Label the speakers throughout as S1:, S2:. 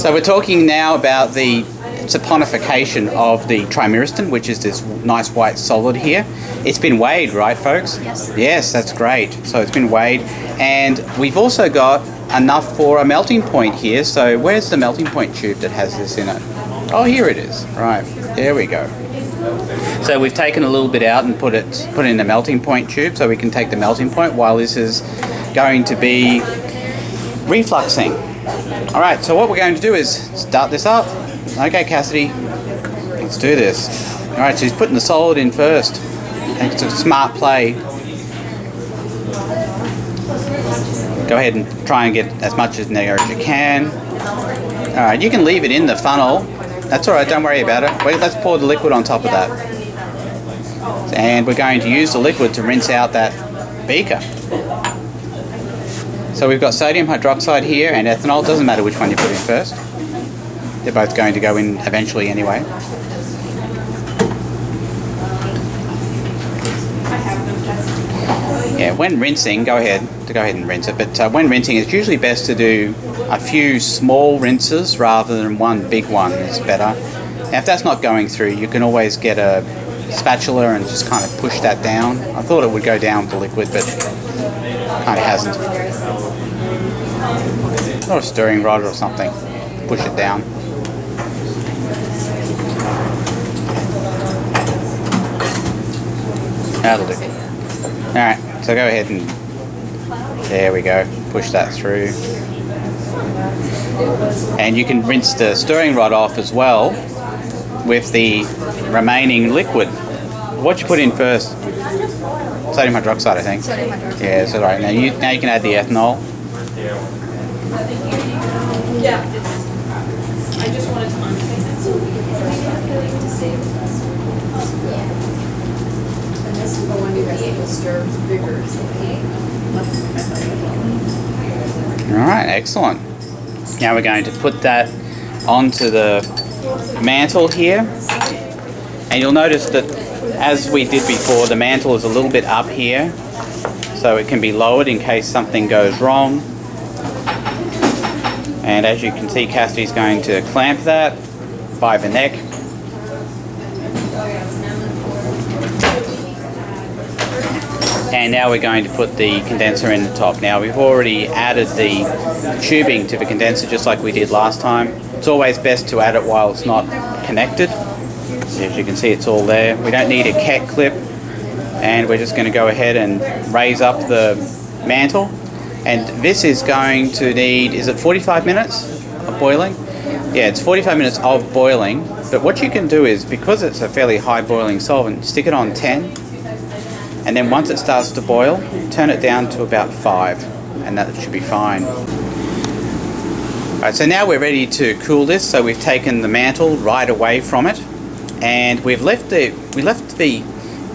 S1: So we're talking now about the saponification of the trimyristin, which is this nice white solid here. It's been weighed, right, folks?
S2: Yes.
S1: Yes, that's great. So it's been weighed, and we've also got enough for a melting point here. So where's the melting point tube that has this in it? Oh, here it is. Right, there we go. So we've taken a little bit out and put it in the melting point tube, so we can take the melting point while this is going to be refluxing. All right, so what we're going to do is start this up. Okay, Cassidy, let's do this. All right, so he's putting the solid in first. And it's a smart play. Go ahead and try and get as much in there as you can. All right, you can leave it in the funnel. That's all right, don't worry about it. Wait, let's pour the liquid on top of that. And we're going to use the liquid to rinse out that beaker. So we've got sodium hydroxide here and ethanol. Doesn't matter which one you put in first. They're both going to go in eventually anyway. Yeah, when rinsing, go ahead and rinse it. But when rinsing, it's usually best to do a few small rinses rather than one big one. It's better. Now, if that's not going through, you can always get a spatula and just kind of push that down. I thought it would go down with the liquid, but kind of hasn't. Or a stirring rod or something. Push it down. That'll do. Alright, so go ahead and there we go. Push that through. And you can rinse the stirring rod off as well with the remaining liquid. What you put in first? Sodium hydroxide, I think.
S2: Sodium hydroxide.
S1: Yeah, so right. Now you can add the ethanol.
S3: Yeah. I just wanted to unpaint it so we can save it. And this is the one you guys will stir bigger.
S1: Alright, excellent. Now we're going to put that onto the mantle here. And you'll notice that as we did before, the mantle is a little bit up here. So it can be lowered in case something goes wrong. And as you can see, Cassidy's going to clamp that by the neck. And now we're going to put the condenser in the top. Now we've already added the tubing to the condenser just like we did last time. It's always best to add it while it's not connected. As you can see, it's all there. We don't need a cat clip. And we're just going to go ahead and raise up the mantle. And this is going to need, is it 45 minutes of boiling? Yeah, it's 45 minutes of boiling. But what you can do is, because it's a fairly high boiling solvent, stick it on 10. And then once it starts to boil, turn it down to about 5. And that should be fine. Alright, so now we're ready to cool this. So we've taken the mantle right away from it. And we left the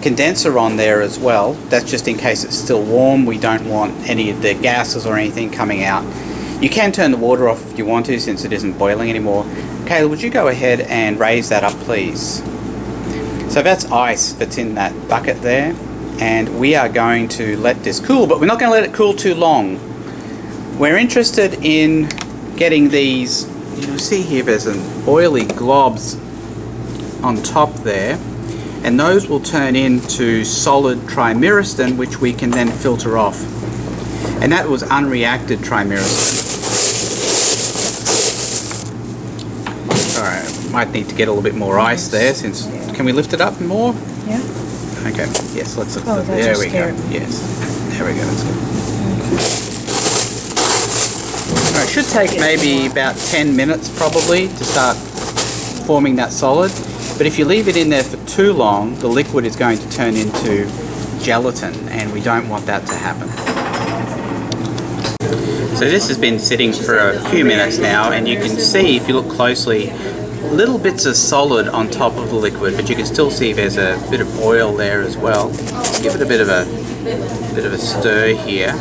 S1: condenser on there as well. That's just in case it's still warm. We don't want any of the gases or anything coming out. You can turn the water off if you want to, since it isn't boiling anymore. Kayla, would you go ahead and raise that up, please? So that's ice that's in that bucket there. And we are going to let this cool, but we're not going to let it cool too long. We're interested in getting these, you'll see here there's some oily globs on top there. And those will turn into solid trimyristin, which we can then filter off. And that was unreacted trimyristin. Alright, might need to get a little bit more ice there, since, can we lift it up more?
S2: Yeah.
S1: Okay, yes, let's lift
S2: Oh,
S1: it. There we go.
S2: scared.
S1: Yes, there we go. That's good. Alright, it should take maybe about 10 minutes probably to start forming that solid. But if you leave it in there for too long, the liquid is going to turn into gelatin, and we don't want that to happen. So this has been sitting for a few minutes now, and you can see, if you look closely, little bits of solid on top of the liquid, but you can still see there's a bit of oil there as well. Let's give it a bit of a stir here,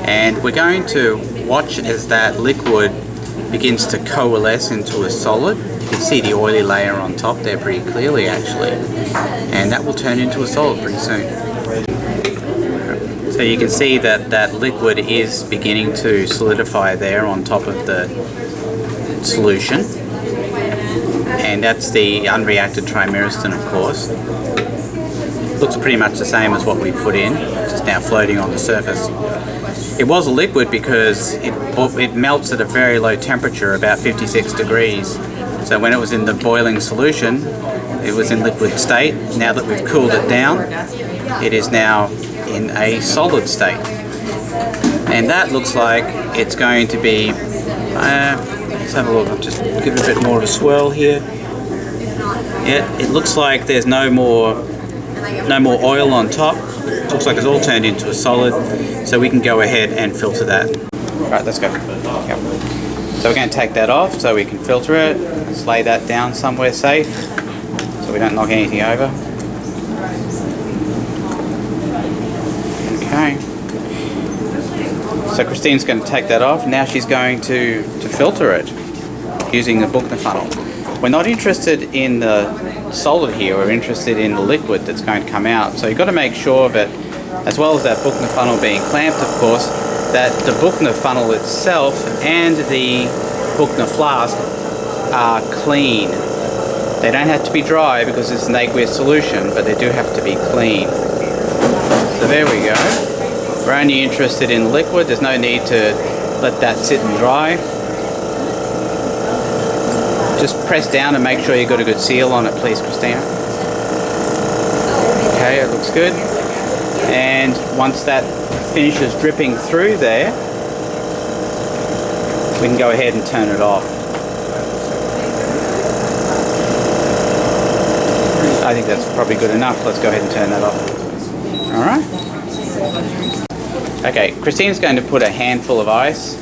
S1: and we're going to watch as that liquid begins to coalesce into a solid. You can see the oily layer on top there pretty clearly actually, and that will turn into a solid pretty soon. So you can see that that liquid is beginning to solidify there on top of the solution, and that's the unreacted trimyristin, of course. Looks pretty much the same as what we put in, just now floating on the surface. It was a liquid because it melts at a very low temperature, about 56 degrees. So when it was in the boiling solution, it was in liquid state. Now that we've cooled it down, it is now in a solid state. And that looks like it's going to be, let's have a look, I'll just give it a bit more of a swirl here. Yeah, it looks like there's no more oil on top. It looks like it's all turned into a solid, so we can go ahead and filter that. Right, let's go. Yep. So we're going to take that off so we can filter it. Let's lay that down somewhere safe so we don't knock anything over. Okay. So Christine's going to take that off. Now she's going to filter it using the Buchner funnel. We're not interested in the solid here, we're interested in the liquid that's going to come out. So you've got to make sure that, as well as that Buchner funnel being clamped, of course, that the Buchner funnel itself and the Buchner flask are clean. They don't have to be dry because it's an aqueous solution, but they do have to be clean. So there we go. We're only interested in liquid. There's no need to let that sit and dry. Just press down and make sure you've got a good seal on it, please, Christina. Okay, it looks good. And once that finishes dripping through there, we can go ahead and turn it off. I think that's probably good enough. Let's go ahead and turn that off. Alright. Okay, Christine's going to put a handful of ice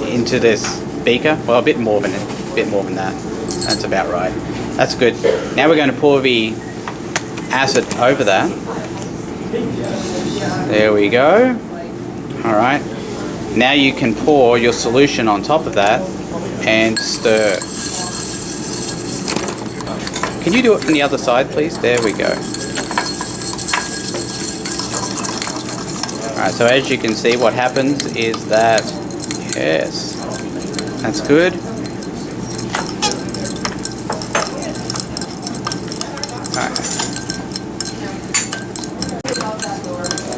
S1: into this beaker. Well, a bit more than that. That's about right. That's good. Now we're going to pour the acid over that. There we go. Alright. Now you can pour your solution on top of that and stir. Can you do it from the other side, please? There we go. Alright, so as you can see, what happens is that, yes, that's good.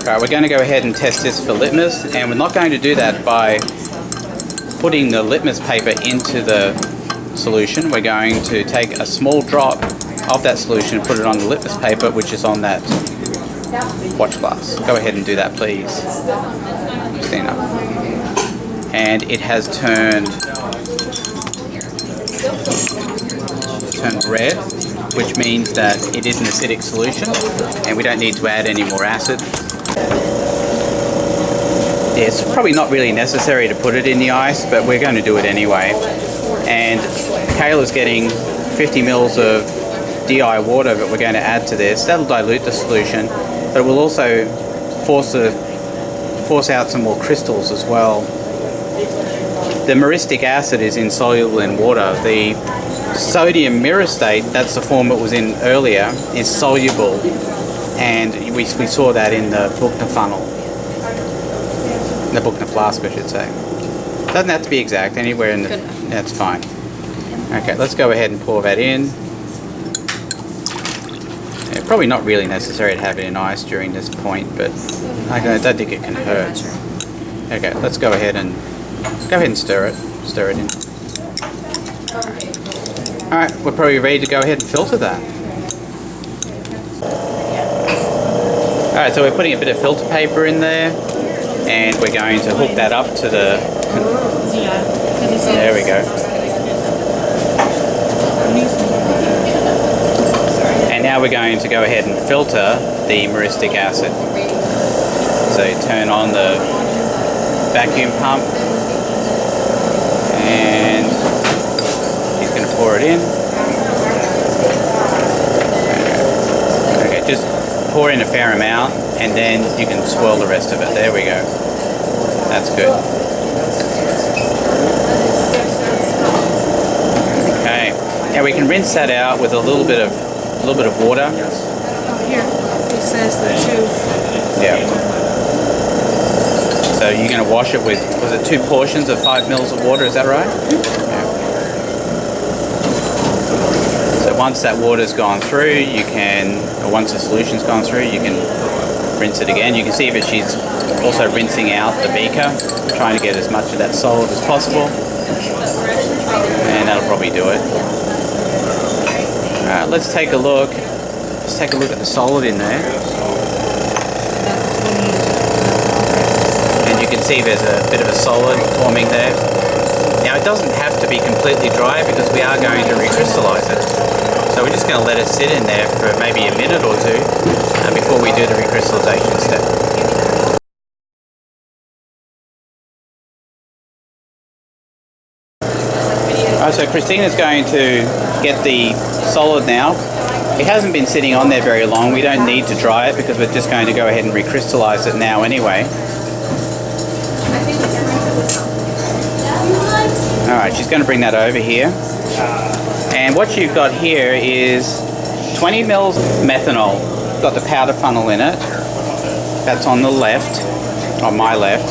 S1: Alright, we're going to go ahead and test this for litmus, and we're not going to do that by putting the litmus paper into the solution. We're going to take a small drop of that solution and put it on the litmus paper, which is on that watch glass. Go ahead and do that, please, Christina. And it has turned red, which means that it is an acidic solution, and we don't need to add any more acid. Yeah, it's probably not really necessary to put it in the ice, but we're going to do it anyway. And Kayla's getting 50 mils of DI water that we're going to add to this. That'll dilute the solution, but it will also force out some more crystals as well. The myristic acid is insoluble in water. The sodium myristate, that's the form it was in earlier, is soluble, and we saw that in the Buchner funnel. The Buchner flask, I should say. Doesn't have to be exact, anywhere in the... That's fine. Okay, let's go ahead and pour that in. Yeah, probably not really necessary to have it in ice during this point, but I don't think it can hurt. Okay, let's go ahead and stir it in. Alright, we're probably ready to go ahead and filter that. Alright, so we're putting a bit of filter paper in there, and we're going to hook that up to the... There we go. And now we're going to go ahead and filter the myristic acid. So you turn on the vacuum pump, and he's going to pour it in. Okay, just pour in a fair amount, and then you can swirl the rest of it. There we go. That's good. Okay. Now we can rinse that out with a little bit of water.
S2: Oh, here. It says the two.
S1: Yeah. So you're going to wash it with, was it 2 portions of 5 mils of water, is that right? Yeah. So once that water's gone through, you can, or once the solution's gone through, you can rinse it again. You can see that she's also rinsing out the beaker, trying to get as much of that solid as possible. And that'll probably do it. Alright, let's take a look. Let's take a look at the solid in there. And you can see there's a bit of a solid forming there. Now it doesn't have to be completely dry because we are going to recrystallize it. So we're just going to let it sit in there for maybe a minute or two before we do the recrystallization step. Alright, so Christina's going to get the solid now. It hasn't been sitting on there very long. We don't need to dry it because we're just going to go ahead and recrystallize it now anyway. Alright, she's going to bring that over here. And what you've got here is 20 mils methanol. Got the powder funnel in it. That's on the left, on my left.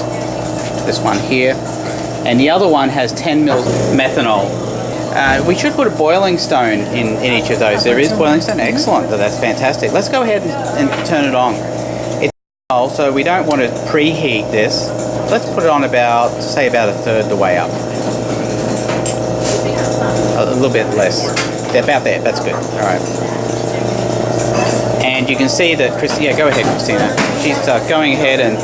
S1: This one here. And the other one has 10 mils methanol. We should put a boiling stone in each of those. There is boiling stone. Excellent. That's fantastic. Let's go ahead and turn it on. It's so we don't want to preheat this. Let's put it on about, say, about a third the way up. A little bit less. About there. That's good. All right. And you can see that Christina. Yeah, go ahead, Christina. She's going ahead and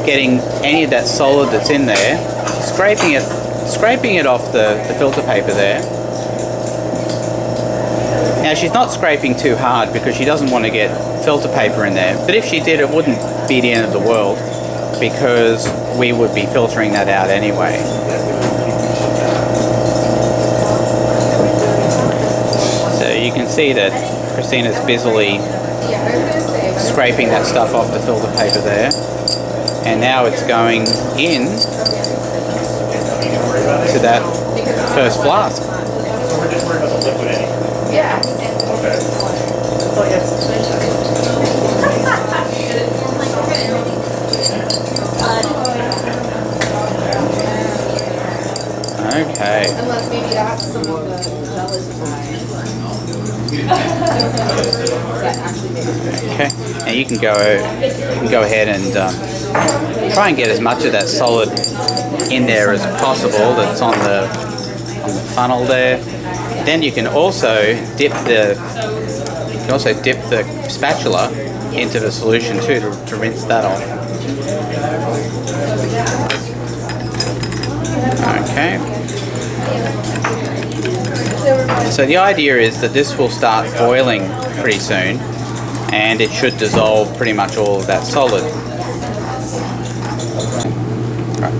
S1: getting any of that solid that's in there, scraping it off the filter paper there. Now she's not scraping too hard because she doesn't want to get filter paper in there, but if she did, it wouldn't be the end of the world because we would be filtering that out anyway. So you can see that Christina's busily scraping that stuff off the filter paper there, and now it's going in to that first flask.
S3: Yeah.
S1: Okay.
S3: Unless maybe that's some of the
S1: Okay. Now you can go ahead and try and get as much of that solid in there as possible that's on the funnel there. Then you can also dip the spatula into the solution too to rinse that off. Okay. So the idea is that this will start boiling pretty soon and it should dissolve pretty much all of that solid. Right.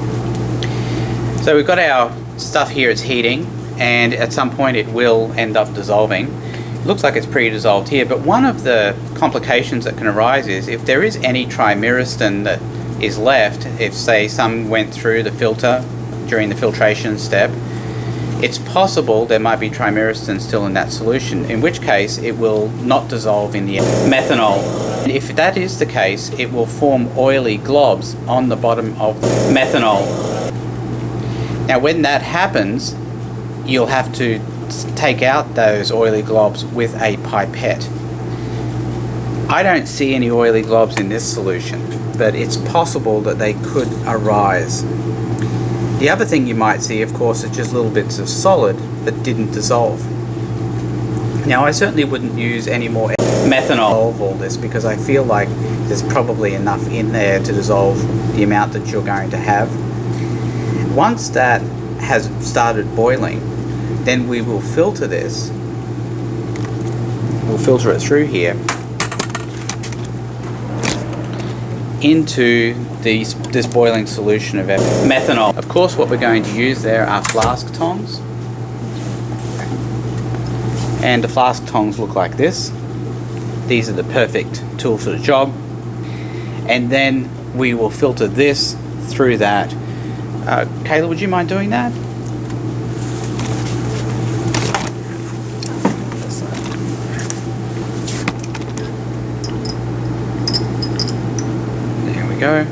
S1: So we've got our stuff here, it's heating, and at some point it will end up dissolving. It looks like it's pretty dissolved here, but one of the complications that can arise is if there is any trimyristin that is left, if say some went through the filter during the filtration step, it's possible there might be trimyristin still in that solution, in which case it will not dissolve in the methanol. And if that is the case, it will form oily globs on the bottom of the methanol. Now when that happens, you'll have to take out those oily globs with a pipette. I don't see any oily globs in this solution, but it's possible that they could arise. The other thing you might see, of course, is just little bits of solid that didn't dissolve. Now, I certainly wouldn't use any more methanol of all this because I feel like there's probably enough in there to dissolve the amount that you're going to have. Once that has started boiling, then we will filter this. We'll filter it through here into this boiling solution of methanol. Of course, what we're going to use there are flask tongs. And the flask tongs look like this. These are the perfect tool for the job. And then we will filter this through that. Kayla, would you mind doing that? There we go.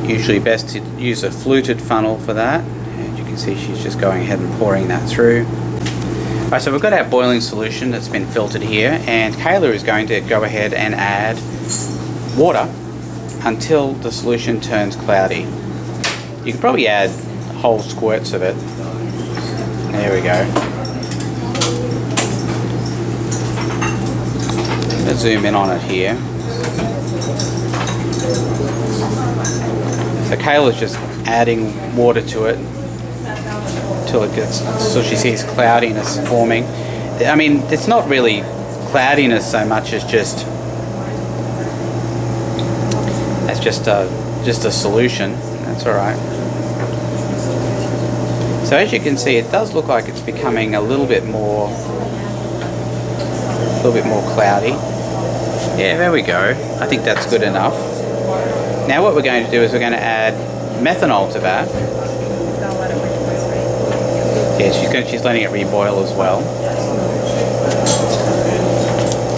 S1: Usually best to use a fluted funnel for that. And you can see she's just going ahead and pouring that through. Alright, so we've got our boiling solution that's been filtered here, and Kayla is going to go ahead and add water until the solution turns cloudy. You can probably add whole squirts of it. There we go. Let's zoom in on it here. So Kayla's just adding water to it until it gets, so she sees cloudiness forming. I mean, it's not really cloudiness so much as just a solution. That's all right. So as you can see, it does look like it's becoming a little bit more cloudy. Yeah, there we go. I think that's good enough. Now what we're going to do is we're going to add methanol to that. Yeah, she's letting it reboil as well.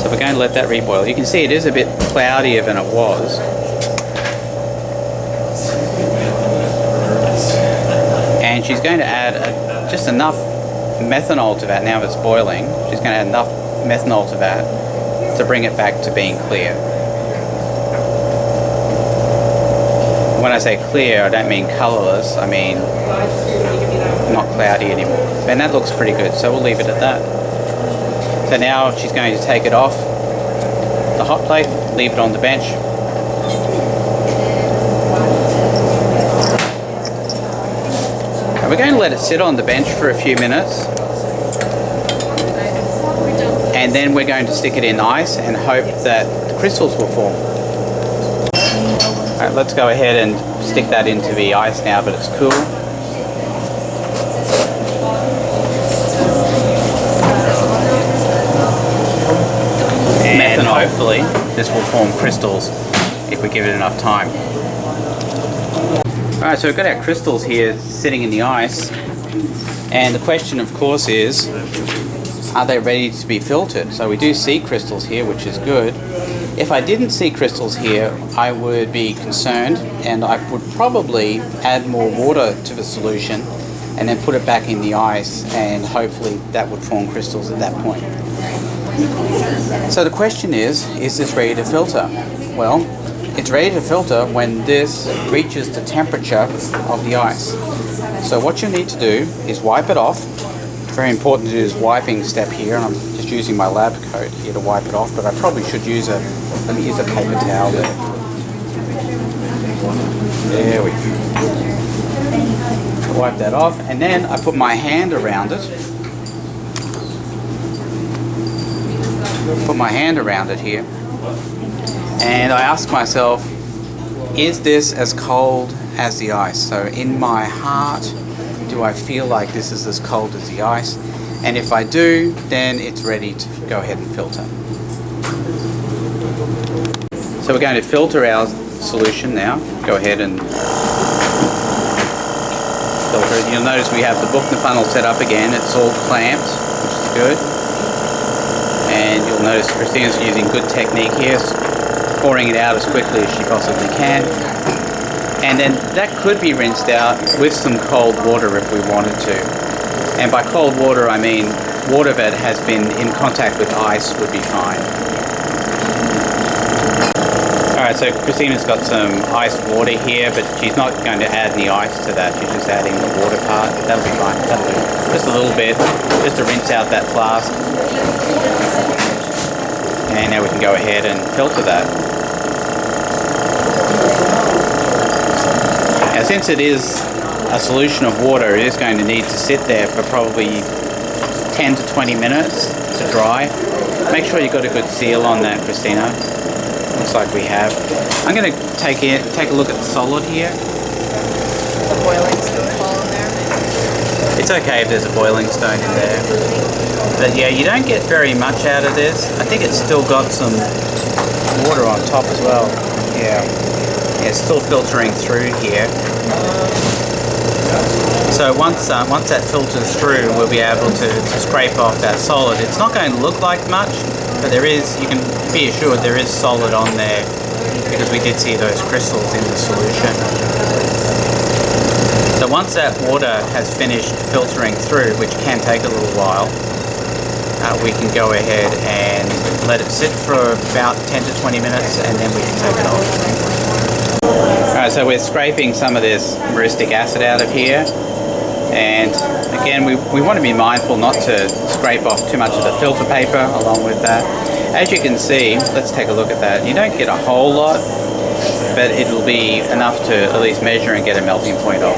S1: So we're going to let that reboil. You can see it is a bit cloudier than it was. And she's going to add just enough methanol to that. Now it's boiling. She's going to add enough methanol to that to bring it back to being clear. When I say clear, I don't mean colourless. I mean not cloudy anymore. And that looks pretty good, so we'll leave it at that. So now she's going to take it off the hot plate, leave it on the bench. And we're going to let it sit on the bench for a few minutes. And then we're going to stick it in ice and hope that the crystals will form. Alright, let's go ahead and stick that into the ice now, but it's cool. And hopefully this will form crystals if we give it enough time. Alright, so we've got our crystals here sitting in the ice, and the question of course is, are they ready to be filtered? So we do see crystals here, which is good. If I didn't see crystals here, I would be concerned, and I would probably add more water to the solution and then put it back in the ice, and hopefully that would form crystals at that point. So the question is this ready to filter? Well, it's ready to filter when this reaches the temperature of the ice. So what you need to do is wipe it off. Very important to do this wiping step here, and I'm just using my lab coat here to wipe it off, but I probably should use let me use a paper towel there. There we go. Wipe that off, and then I put my hand around it. Put my hand around it here, and I ask myself, is this as cold as the ice? So in my heart, do I feel like this is as cold as the ice? And if I do, then it's ready to go ahead and filter. So we're going to filter our solution now. Go ahead and filter it. You'll notice we have the Buchner funnel set up again. It's all clamped, which is good. And you'll notice Christina's using good technique here, pouring it out as quickly as she possibly can. And then that could be rinsed out with some cold water if we wanted to. And by cold water, I mean water that has been in contact with ice would be fine. Alright, so Christina's got some iced water here, but she's not going to add any ice to that. She's just adding the water part. That'll be fine. That'll do. Just a little bit, just to rinse out that flask. And now we can go ahead and filter that. Now, since it is a solution of water, it is going to need to sit there for probably 10 to 20 minutes to dry. Make sure you've got a good seal on that, Christina. Looks like we have. I'm going to take a look at the solid here.
S3: The boiling stone fall in there.
S1: It's okay if there's a boiling stone in there. But yeah, you don't get very much out of this. I think it's still got some water on top as well. Yeah, it's still filtering through here. So once that filters through, we'll be able to scrape off that solid. It's not going to look like much, but there is, you can be assured there is solid on there because we did see those crystals in the solution. So once that water has finished filtering through, which can take a little while, we can go ahead and let it sit for about 10 to 20 minutes and then we can take it off. Alright, so we're scraping some of this myristic acid out of here, and again we want to be mindful not to scrape off too much of the filter paper along with that. As you can see, let's take a look at that. You don't get a whole lot, but it'll be enough to at least measure and get a melting point off.